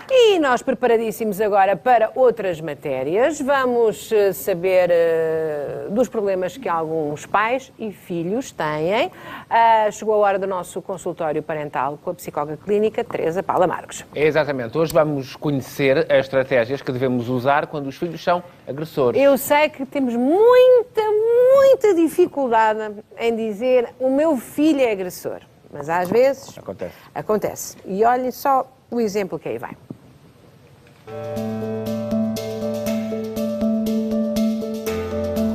E nós preparadíssimos agora para outras matérias. Vamos saber dos problemas que alguns pais e filhos têm. Chegou a hora do nosso consultório parental com a psicóloga clínica Teresa Paula Marques. Exatamente. Hoje vamos conhecer as estratégias que devemos usar quando os filhos são agressores. Eu sei que temos muita dificuldade em dizer o meu filho é agressor. Mas às vezes acontece. E olhem só o exemplo que aí vai.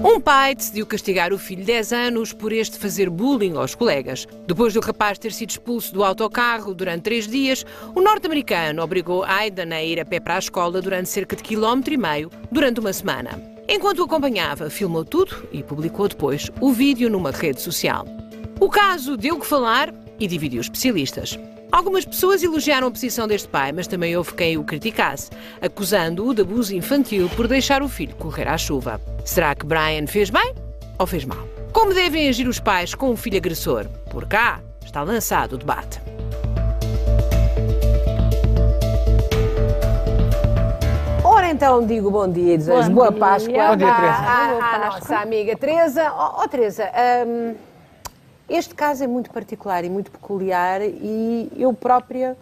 Um pai decidiu castigar o filho de 10 anos por este fazer bullying aos colegas. Depois do rapaz ter sido expulso do autocarro durante 3 dias, o norte-americano obrigou Aidan a ir a pé para a escola durante cerca de 1,5 km durante uma semana. Enquanto o acompanhava, filmou tudo e publicou depois o vídeo numa rede social. O caso deu que falar e dividiu especialistas. Algumas pessoas elogiaram a posição deste pai, mas também houve quem o criticasse, acusando-o de abuso infantil por deixar o filho correr à chuva. Será que Brian fez bem ou fez mal? Como devem agir os pais com um filho agressor? Por cá está lançado o debate. Ora, então digo bom dia e desejo boa Páscoa. Bom dia, Teresa. À nossa amiga Teresa. Teresa, este caso é muito particular e muito peculiar e eu própria,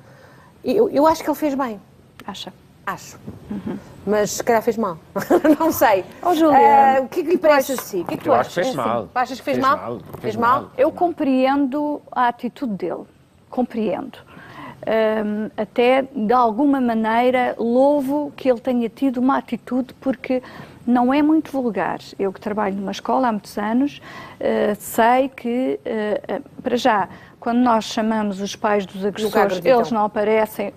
eu acho que ele fez bem. Acha? Acho. Mas se calhar fez mal. Não sei. Júlia, o que é que lhe parece assim? O que é que tu Eu achas? acho que fez mal. Achas que fez mal? Fez mal. Eu compreendo a atitude dele. Compreendo. Até, de alguma maneira, louvo que ele tenha tido uma atitude, porque não é muito vulgar. Eu que trabalho numa escola há muitos anos, sei que, para já, quando nós chamamos os pais dos agressores, eles não aparecem,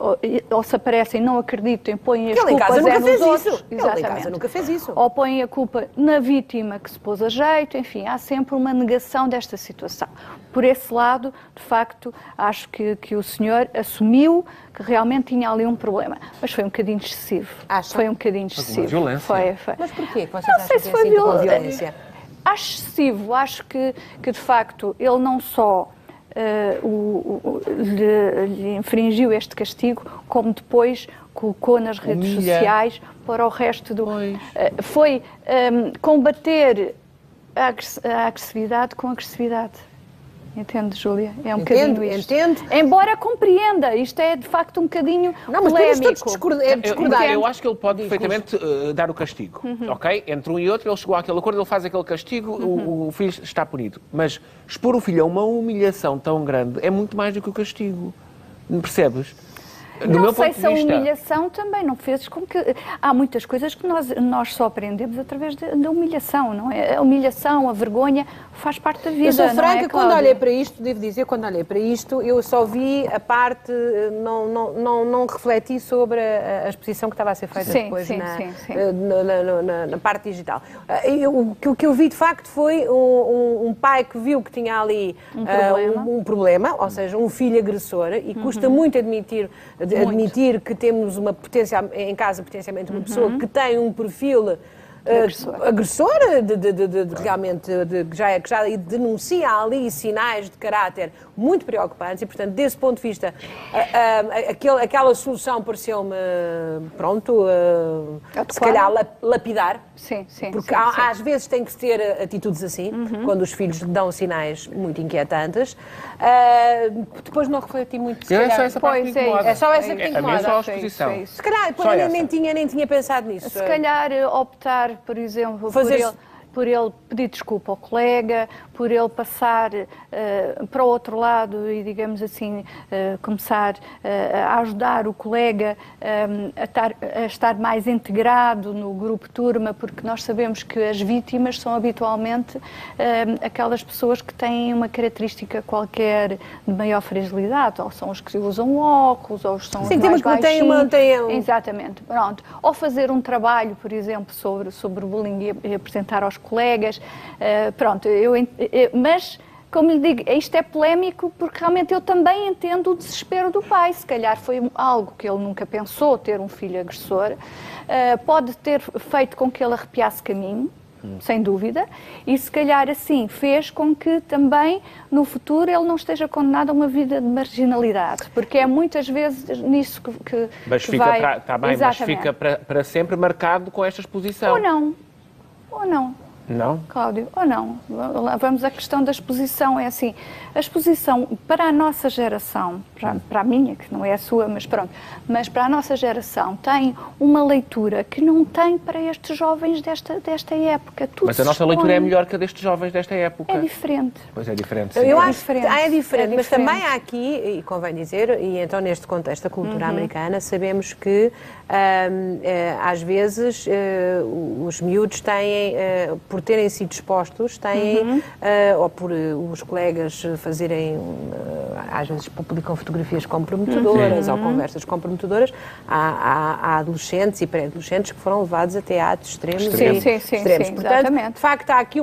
ou se aparecem, não acreditam, põem as culpas nos outros. Ele em casa nunca fez isso. Ou põem a culpa na vítima que se pôs a jeito, enfim, há sempre uma negação desta situação. Por esse lado, de facto, acho que o senhor assumiu que realmente tinha ali um problema. Mas foi um bocadinho excessivo. Acha? Foi um bocadinho excessivo. Violência. Foi. Mas porquê que vocês Não acham sei que se é foi assim com violência? Acho excessivo. Acho que de facto, ele não só lhe infringiu este castigo, como depois colocou nas redes sociais para o resto do... foi combater a agressividade com agressividade. Entende, Júlia? É um bocadinho isto. Entendo. Embora compreenda, isto é de facto um bocadinho não, mas polémico. Discordar. Eu acho que ele pode perfeitamente dar o castigo, ok? Entre um e outro, ele chegou àquele acordo, ele faz aquele castigo, o filho está punido. Mas expor o filho a uma humilhação tão grande é muito mais do que o castigo. Percebes? Não sei se a humilhação também não fez com que... Há muitas coisas que nós só aprendemos através da humilhação, não é? A humilhação, a vergonha, faz parte da vida. Eu sou franca, não é, quando olhei para isto, devo dizer, quando olhei para isto, eu só vi a parte, não refleti sobre a exposição que estava a ser feita depois na parte digital. O que eu vi, de facto, foi um pai que viu que tinha ali um problema, ou seja, um filho agressor, e custa muito admitir que temos em casa potencialmente uma pessoa que tem um perfil agressor, realmente, que já denuncia ali sinais de caráter muito preocupantes e, portanto, desse ponto de vista, aquela solução pareceu-me, se calhar lapidar. Sim. Porque às vezes tem que ter atitudes assim, quando os filhos dão sinais muito inquietantes. Depois não refleti muito. É só essa parte que incomoda. É só essa que incomoda. A minha só a exposição. Se calhar, nem tinha pensado nisso. Se calhar optar, por exemplo, por ele pedir desculpa ao colega, por ele passar para o outro lado e, digamos assim, começar a ajudar o colega a estar mais integrado no grupo turma, porque nós sabemos que as vítimas são habitualmente aquelas pessoas que têm uma característica qualquer de maior fragilidade, ou são os que usam óculos, ou são os mais baixinhos. Exatamente. Pronto. Ou fazer um trabalho, por exemplo, sobre bullying e apresentar aos colegas. Pronto, mas, como lhe digo, isto é polémico porque realmente eu também entendo o desespero do pai. Se calhar foi algo que ele nunca pensou, ter um filho agressor. Pode ter feito com que ele arrepiasse caminho. sem dúvida, e se calhar assim fez com que também no futuro ele não esteja condenado a uma vida de marginalidade, porque é muitas vezes nisso que mas que fica vai... mas fica para sempre marcado com esta exposição. Ou não. Não? Cláudio, ou não? Vamos à questão da exposição. É assim, a exposição para a nossa geração, para a minha, que não é a sua, mas pronto, mas para a nossa geração tem uma leitura que não tem para estes jovens desta época. Tudo mas a nossa leitura é melhor que a destes jovens desta época. É diferente. Pois é diferente, sim. Eu É acho diferente. que é diferente, mas diferente. também há aqui, e convém dizer, e então neste contexto da cultura americana, sabemos que às vezes os miúdos têm, por terem sido expostos, têm, ou por os colegas fazerem, às vezes publicam fotografias comprometedoras ou conversas comprometedoras, há adolescentes e pré-adolescentes que foram levados até atos extremos. Sim, Portanto, exatamente. de facto, há aqui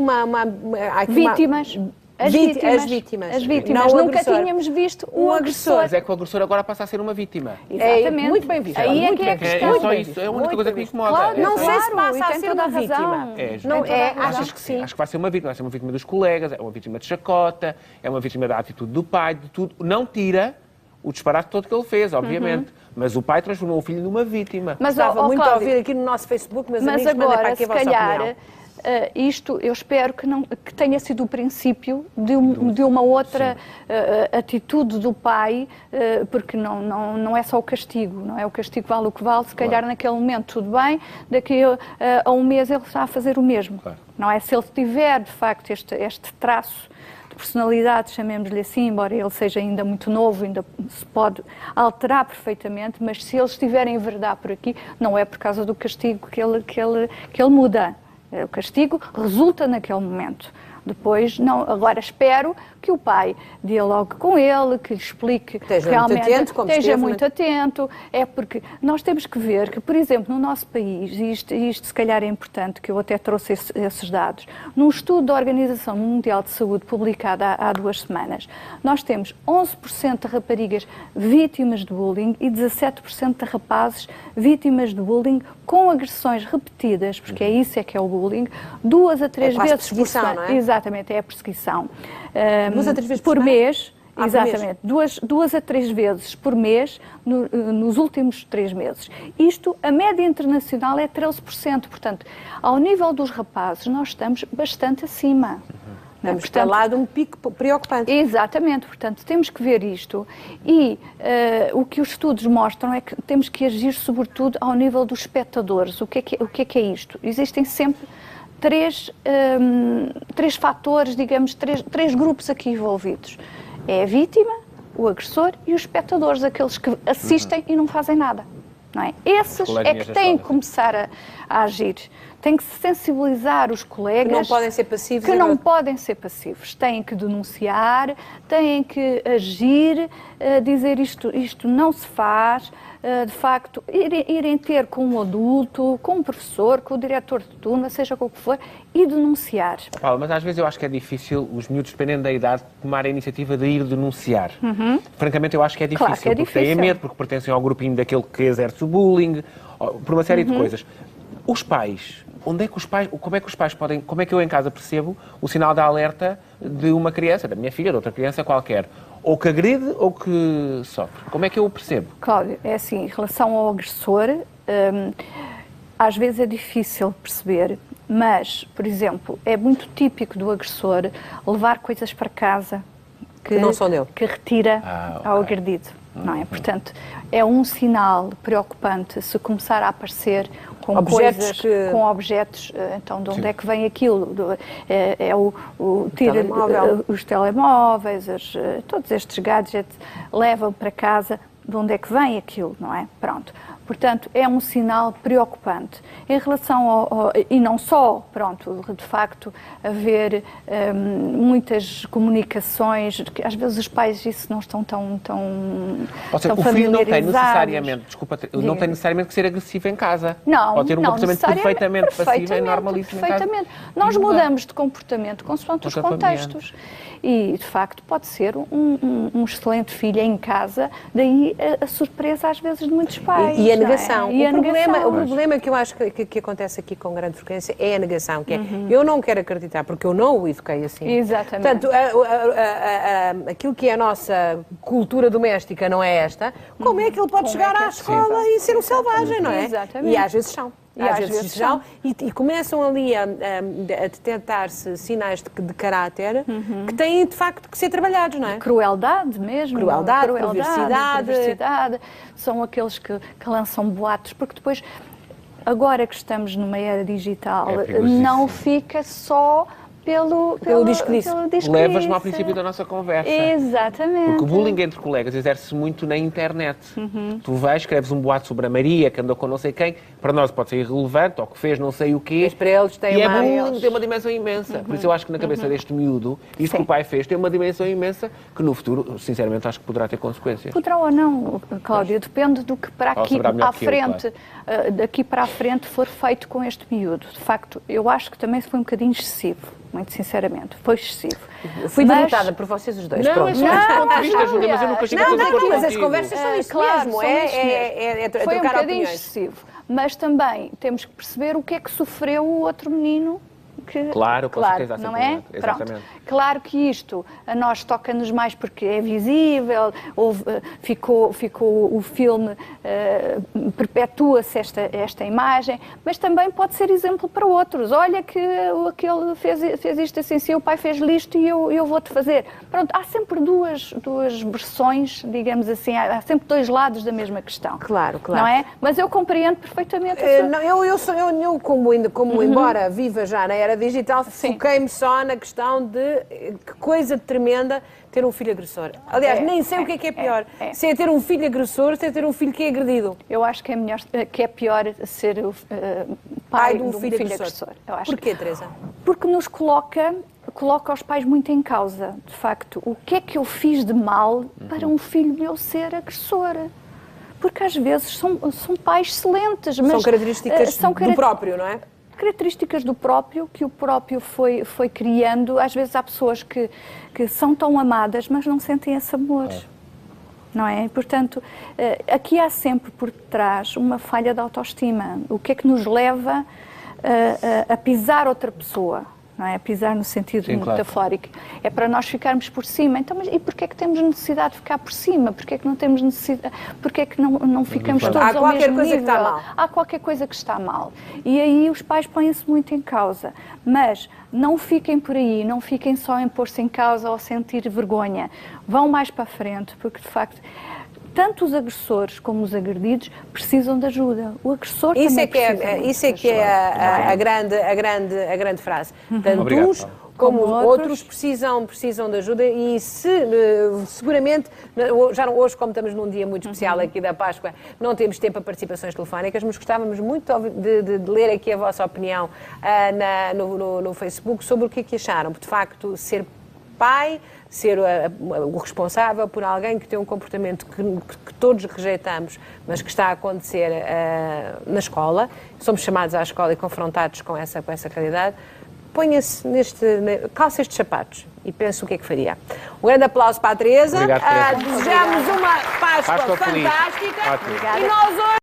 Vítimas. As vítimas. Não o Nunca agressor. tínhamos visto um agressor. Mas é que o agressor agora passa a ser uma vítima. Exatamente. muito bem visto. Aí é Muito que é a bem visto. questão. É só isso, é a única coisa que me incomoda. Claro, Não É só sei isso. se passa e a tem ser toda a uma vítima. razão. Não Tem toda a é, razão. achas que sim? Acho que vai ser uma vítima. Vai ser uma vítima dos colegas, é uma vítima de chacota, é uma vítima da atitude do pai, de tudo. Não tira o disparate todo que ele fez, obviamente. Mas o pai transformou o filho numa vítima. Mas, Estava muito a Cláudio, ouvir aqui no nosso Facebook, meus mas amigos, mandem para agora, aqui a se vossa calhar, opinião. isto eu espero que tenha sido o princípio de uma outra atitude do pai, porque não é só o castigo, não é o castigo vale o que vale, se calhar naquele momento tudo bem, daqui a um mês ele está a fazer o mesmo. Claro. Não é? Se ele tiver, de facto, este traço de personalidade, chamemos-lhe assim, embora ele seja ainda muito novo, ainda se pode alterar perfeitamente, mas se ele estiver a enverdar por aqui, não é por causa do castigo que ele muda. O castigo resulta naquele momento. Depois, não. Agora, espero que o pai dialogue com ele, que lhe explique Esteja realmente. muito atento, como esteja esteve, muito atento. É porque nós temos que ver que, por exemplo, no nosso país, e isto se calhar é importante, que eu até trouxe esses dados, num estudo da Organização Mundial de Saúde publicado há 2 semanas, nós temos 11% de raparigas vítimas de bullying e 17% de rapazes vítimas de bullying com agressões repetidas, porque é isso que é o bullying, 2 a 3 quase vezes por perseguição, semana. não é? Exatamente, é a perseguição. 2 a 3 vezes por por semana? mês. Por Exatamente, mês. 2 a 3 vezes por mês nos últimos 3 meses. Isto, a média internacional é 13%, portanto, ao nível dos rapazes, nós estamos bastante acima. Estamos para lá de um pico preocupante. Exatamente, portanto, temos que ver isto e o que os estudos mostram é que temos que agir sobretudo ao nível dos espectadores. O que é isto? Existem sempre três fatores, digamos, três grupos aqui envolvidos. É a vítima, o agressor e os espectadores, aqueles que assistem e não fazem nada. Não é? Esses é que têm que começar a agir. Tem que sensibilizar os colegas. Que não podem ser passivos. Que não podem ser passivos. Têm que denunciar, têm que agir, dizer isto não se faz. De facto, irem ter com um adulto, com um professor, com o diretor de turma, seja com o que for, e denunciar. Paulo, mas às vezes eu acho que é difícil os miúdos, dependendo da idade, tomar a iniciativa de ir denunciar. Francamente, eu acho que é difícil, Claro que é porque têm difícil. medo, porque pertencem ao grupinho daquele que exerce o bullying, por uma série de coisas. Os pais, como é que os pais podem, como é que eu em casa percebo o sinal de alerta de uma criança, da minha filha, de outra criança qualquer? Ou que agride ou que sofre. Como é que eu o percebo? Cláudio, é assim, em relação ao agressor, às vezes é difícil perceber, mas, por exemplo, é muito típico do agressor levar coisas para casa Que não são dele. que retira ok. ao agredido, não é? Portanto, é um sinal preocupante se começar a aparecer com Objetos coisas, com objetos, então de onde é que vem aquilo? Tira telemóvel. os telemóveis, todos estes gadgets, levam para casa, de onde é que vem aquilo, não é? Pronto. Portanto, é um sinal preocupante. Em relação e não só, pronto, de facto, haver muitas comunicações, que às vezes os pais isso não estão tão Ou seja, tão o filho não tem familiarizados. necessariamente, não tem necessariamente que ser agressivo em casa. Não, pode ter um não comportamento perfeitamente passivo e normalíssimo em casa. perfeitamente. Nós E mudar. mudamos de comportamento consoante os contextos. E, de facto, pode ser um excelente filho em casa, daí a surpresa às vezes de muitos pais. E a negação. E O problema que eu acho que acontece aqui com grande frequência é a negação, que é, eu não quero acreditar porque eu não o eduquei assim. Exatamente. Portanto, aquilo que é a nossa cultura doméstica não é esta, como é que ele pode chegar à escola e ser um selvagem, não é? Exatamente. E às vezes são. Às vezes são. E começam ali a detectar-se sinais de caráter que têm, de facto, que ser trabalhados, não é? Crueldade mesmo. Crueldade, perversidade. São aqueles que lançam boatos, porque depois, agora que estamos numa era digital, não fica só pelo disco-disse. Levas-me ao princípio da nossa conversa. Exatamente. Porque o bullying entre colegas exerce-se muito na internet. Tu vais, escreves um boato sobre a Maria, que andou com não sei quem, para nós pode ser irrelevante, ou que fez não sei o quê. Mas para eles tem uma dimensão imensa. Por isso eu acho que na cabeça deste miúdo, isso que o pai fez tem uma dimensão imensa que no futuro, sinceramente, acho que poderá ter consequências. Poderá ou não, Cláudia, depende do que para aqui à frente, daqui para a frente for feito com este miúdo. De facto, eu acho que também foi um bocadinho excessivo. Muito sinceramente, foi excessivo. Fui derrotada por vocês os dois. Não, é só esse ponto de vista, Júlia, mas eu nunca estive de acordo mas as conversas são isso mesmo. Foi um bocadinho excessivo. Mas também temos que perceber o que é que sofreu o outro menino. Claro, com certeza. Não é? Pronto. Claro que isto a nós toca-nos mais porque é visível, ficou o filme, perpetua-se esta imagem, mas também pode ser exemplo para outros. Olha que aquele fez isto assim, o pai fez-lhe isto e eu vou-te fazer. Pronto, há sempre duas versões, digamos assim, há sempre dois lados da mesma questão. Claro. Não é? Mas eu compreendo perfeitamente. Eu como embora viva já na era digital, foquei-me só na questão de que coisa tremenda ter um filho agressor. Aliás, nem sei o que é pior. Se é ter um filho agressor, se é ter um filho que é agredido. Eu acho que é pior ser pai de um filho agressor. Porquê, Teresa? Porque nos coloca os pais muito em causa. De facto, o que é que eu fiz de mal para um filho meu ser agressor? Porque às vezes são pais excelentes. Mas são características do próprio, não é? Características do próprio, que o próprio foi criando. Às vezes há pessoas que são tão amadas, mas não sentem esse amor. Não é? Portanto, aqui há sempre por trás uma falha de autoestima. O que é que nos leva a pisar outra pessoa? Não é? A pisar no sentido metafórico. É para nós ficarmos por cima. Então, mas e porquê é que temos necessidade de ficar por cima? Porquê é que não temos necessidade? Porquê é que não ficamos todos ao mesmo nível? Que está mal. Há qualquer coisa que está mal. E aí os pais põem-se muito em causa. Mas não fiquem por aí, não fiquem só em pôr-se em causa ou sentir vergonha. Vão mais para a frente, porque de facto tanto os agressores como os agredidos precisam de ajuda. O agressor também precisa. Isso é que é a grande frase. Tanto uns como outros precisam de ajuda e seguramente, hoje como estamos num dia muito especial aqui da Páscoa, não temos tempo para participações telefónicas, mas gostávamos muito de ler aqui a vossa opinião no Facebook sobre o que é que acharam. De facto, ser pai, ser o responsável por alguém que tem um comportamento que todos rejeitamos, mas que está a acontecer na escola, somos chamados à escola e confrontados com essa realidade, ponha-se calça estes sapatos e pense o que é que faria. Um grande aplauso para a Teresa. Obrigado, Teresa. Desejamos uma Páscoa fantástica. Ótimo. E nós hoje